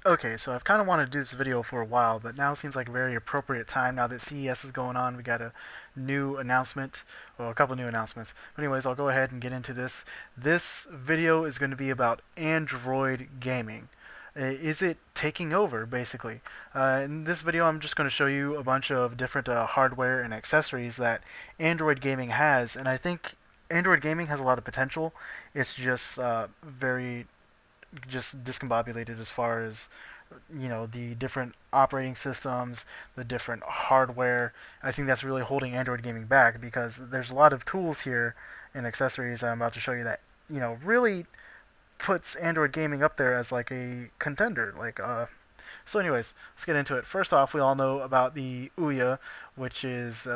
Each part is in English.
Okay, so I've kind of wanted to do this video for a while, but now seems like a very appropriate time now that CES is going on. We got a new announcement, well, a couple new announcements. But anyways, I'll go ahead and get into this. This video is going to be about Android gaming. Is it taking over, basically? In this video, I'm just going to show you a bunch of different hardware and accessories that Android gaming has, and I think Android gaming has a lot of potential. It's just very just discombobulated as far as the different operating systems, the different hardware. I think that's really holding Android gaming back because there's a lot of tools here and accessories I'm about to show you that really puts Android gaming up there as like a contender. So anyways, let's get into it. First off, we all know about the WiiU, which is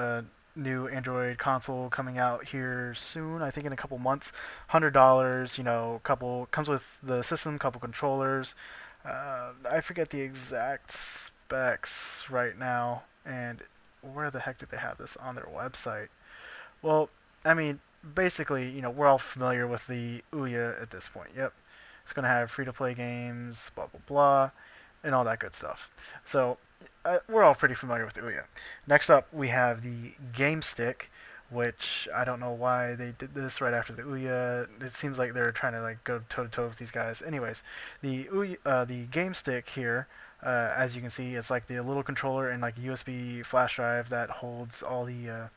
new Android console coming out here soon. I think in a couple months. $100. Couple comes with the system, couple controllers. I forget the exact specs right now, and where the heck did they have this on their website? Well, I mean, basically, we're all familiar with the Ouya at this point. Yep, it's gonna have free-to-play games, blah blah blah, and all that good stuff. So we're all pretty familiar with the Ouya. Next up, we have the Game Stick, which I don't know why they did this right after the Ouya. It seems like they're trying to like go toe to toe with these guys. Anyways, the the Game Stick here, as you can see, it's like the little controller and like a USB flash drive that holds all the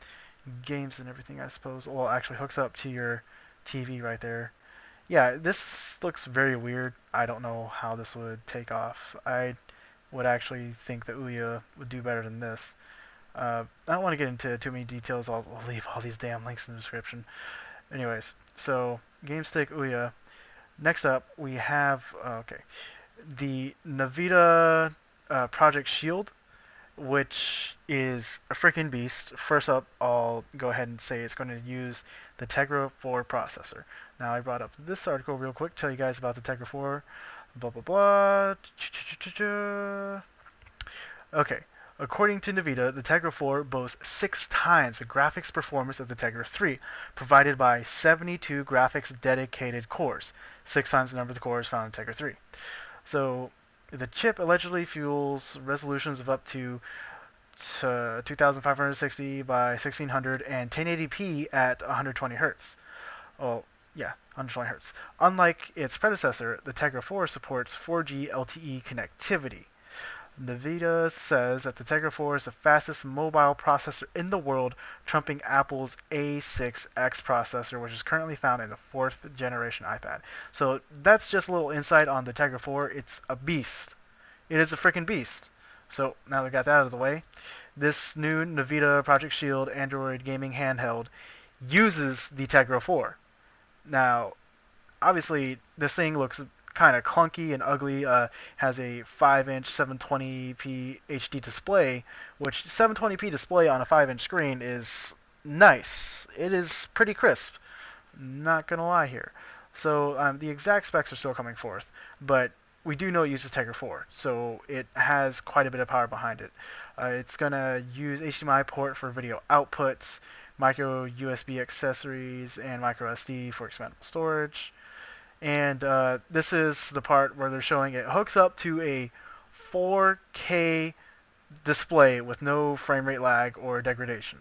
games and everything, I suppose. Well, actually hooks up to your TV right there. Yeah, this looks very weird. I don't know how this would take off. I would actually think that Ouya would do better than this. I don't want to get into too many details. I'll leave all these damn links in the description. Anyways, so GameStick Ouya. Next up, we have the Nvidia Project Shield, which is a freaking beast. First up, I'll go ahead and say it's going to use the Tegra 4 processor. Now, I brought up this article real quick, tell you guys about the Tegra 4, blah blah blah. Okay, according to NVIDIA, the Tegra 4 boasts 6 times the graphics performance of the Tegra 3, provided by 72 graphics dedicated cores, 6 times the number of the cores found in Tegra 3. So the chip allegedly fuels resolutions of up to 2560 by 1600 and 1080p at 120 hertz. Oh, yeah, 120 hertz. Unlike its predecessor, the Tegra 4 supports 4G LTE connectivity. NVIDIA says that the Tegra 4 is the fastest mobile processor in the world, trumping Apple's A6X processor, which is currently found in the 4th generation iPad. So that's just a little insight on the Tegra 4. It's a beast. It is a freaking beast. So now we got that out of the way, this new NVIDIA Project Shield Android gaming handheld uses the Tegra 4. Now, obviously, this thing looks kind of clunky and ugly. Has a 5-inch 720p HD display, which 720p display on a 5-inch screen is nice. It is pretty crisp. Not gonna lie here. So the exact specs are still coming forth, but we do know it uses Tegra 4, so it has quite a bit of power behind it. It's gonna use HDMI port for video outputs, micro USB accessories, and micro SD for expandable storage. And this is the part where they're showing it hooks up to a 4K display with no frame rate lag or degradation.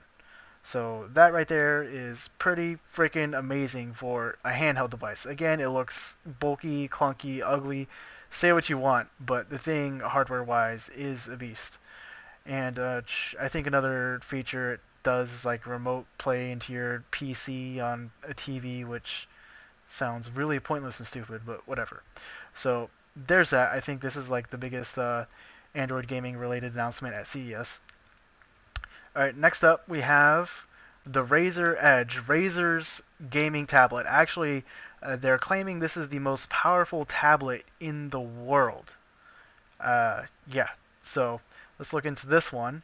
So that right there is pretty freaking amazing for a handheld device. Again, it looks bulky, clunky, ugly. Say what you want, but the thing hardware-wise is a beast. And I think another feature it does is like remote play into your PC on a TV, which sounds really pointless and stupid, but whatever. So there's that. I think this is like the biggest Android gaming related announcement at CES. Alright, next up we have the Razer Edge, Razer's gaming tablet. Actually, they're claiming this is the most powerful tablet in the world. Yeah, so let's look into this one.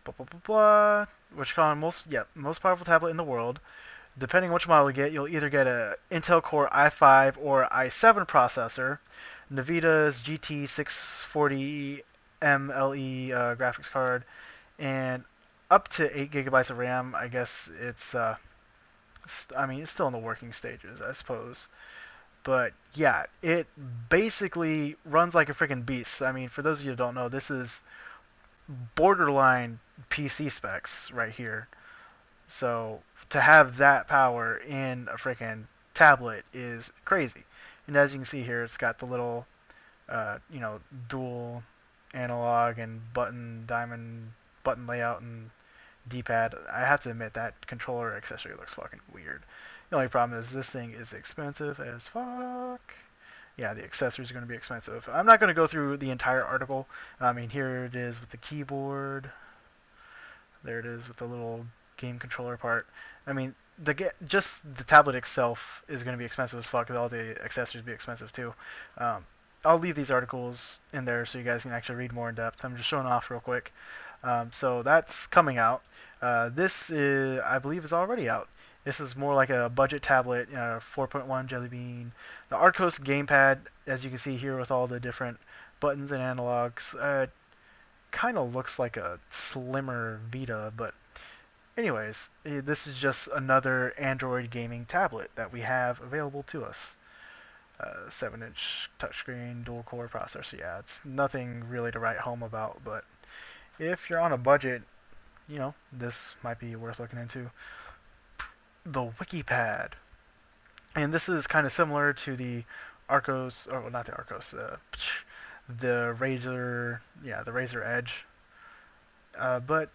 Blah, blah, blah, blah. Which call most powerful tablet in the world. Depending on which model you get, you'll either get a Intel Core i5 or i7 processor, NVIDIA's GT640 MLE graphics card, and up to 8 gigabytes of RAM. I guess it's, I mean, it's still in the working stages, I suppose. But yeah, it basically runs like a freaking beast. I mean, for those of you who don't know, this is borderline PC specs right here. So to have that power in a freaking tablet is crazy. And as you can see here, it's got the little, dual analog and diamond button layout and D-pad. I have to admit that controller accessory looks fucking weird. The only problem is this thing is expensive as fuck. Yeah, the accessories are going to be expensive. I'm not going to go through the entire article. I mean, here it is with the keyboard. There it is with the little game controller part. I mean, just the tablet itself is going to be expensive as fuck. All the accessories be expensive too. I'll leave these articles in there so you guys can actually read more in depth. I'm just showing off real quick. So that's coming out. This is, I believe, is already out. This is more like a budget tablet, 4.1 Jelly Bean. The Arcos gamepad, as you can see here with all the different buttons and analogs, kind of looks like a slimmer Vita, but anyways, this is just another Android gaming tablet that we have available to us. 7-inch touchscreen, dual-core processor. So yeah, it's nothing really to write home about, but if you're on a budget, this might be worth looking into. The WikiPad. And this is kind of similar to the Arcos, or well, not the Arcos, the Razer, the Razer Edge. But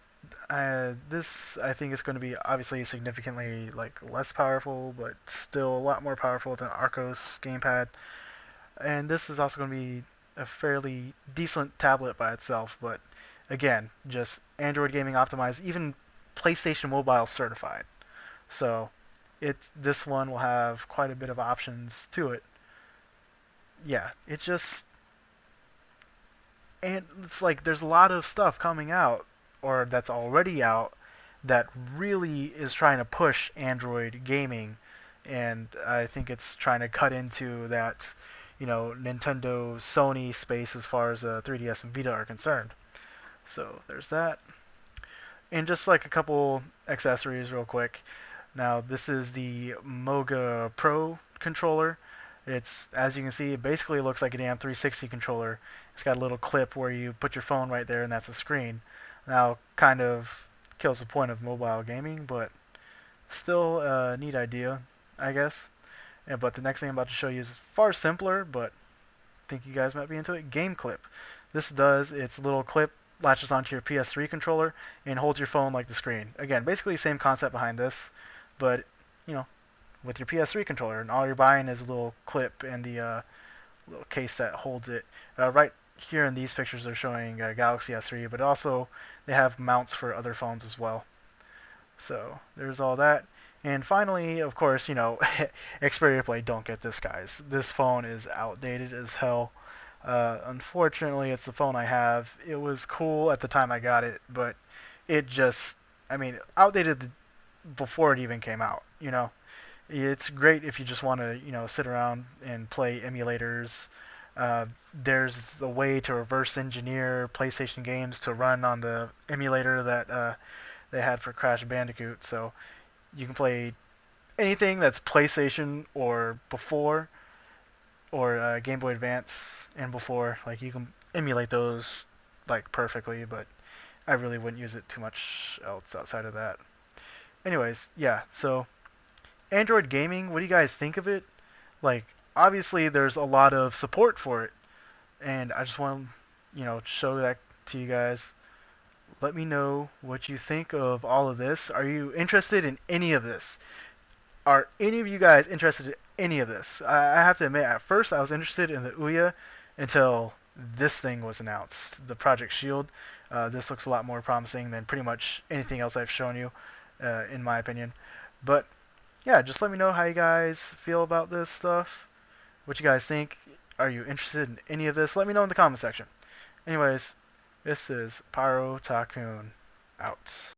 this, I think, is going to be obviously significantly less powerful, but still a lot more powerful than Arcos gamepad. And this is also going to be a fairly decent tablet by itself, but again, just Android gaming optimized, even PlayStation Mobile certified. So this one will have quite a bit of options to it. Yeah, and it's like there's a lot of stuff coming out or that's already out that really is trying to push Android gaming, and I think it's trying to cut into that, Nintendo, Sony space as far as 3DS and Vita are concerned. So there's that. And just like a couple accessories real quick. Now this is the Moga Pro controller. It's, as you can see, it basically looks like a damn 360 controller. It's got a little clip where you put your phone right there and that's a screen. Now, kind of kills the point of mobile gaming, but still a neat idea, I guess. But the next thing I'm about to show you is far simpler, but I think you guys might be into it. Game Clip. This does, its little clip latches onto your PS3 controller and holds your phone like the screen. Again, basically same concept behind this, but, with your PS3 controller, and all you're buying is a little clip and the little case that holds it. Right here in these pictures they're showing Galaxy S3, but also they have mounts for other phones as well. So there's all that. And finally, of course, Xperia Play, don't get this, guys. This phone is outdated as hell. Unfortunately, it's the phone I have. It was cool at the time I got it, but it just, outdated before it even came out, It's great if you just want to, sit around and play emulators. There's a way to reverse engineer PlayStation games to run on the emulator that they had for Crash Bandicoot. So you can play anything that's PlayStation or before, or Game Boy Advance and before. Like, you can emulate those perfectly, but I really wouldn't use it too much else outside of that. Anyways, yeah, so Android gaming, what do you guys think of it? Obviously there's a lot of support for it, and I just want to, show that to you guys. Let me know what you think of all of this. Are you interested in any of this? Are any of you guys interested in any of this? I have to admit, at first I was interested in the Ouya until this thing was announced, the Project Shield. This looks a lot more promising than pretty much anything else I've shown you, in my opinion. But yeah, just let me know how you guys feel about this stuff. What you guys think. Are you interested in any of this? Let me know in the comment section. Anyways, this is PyroTakun out.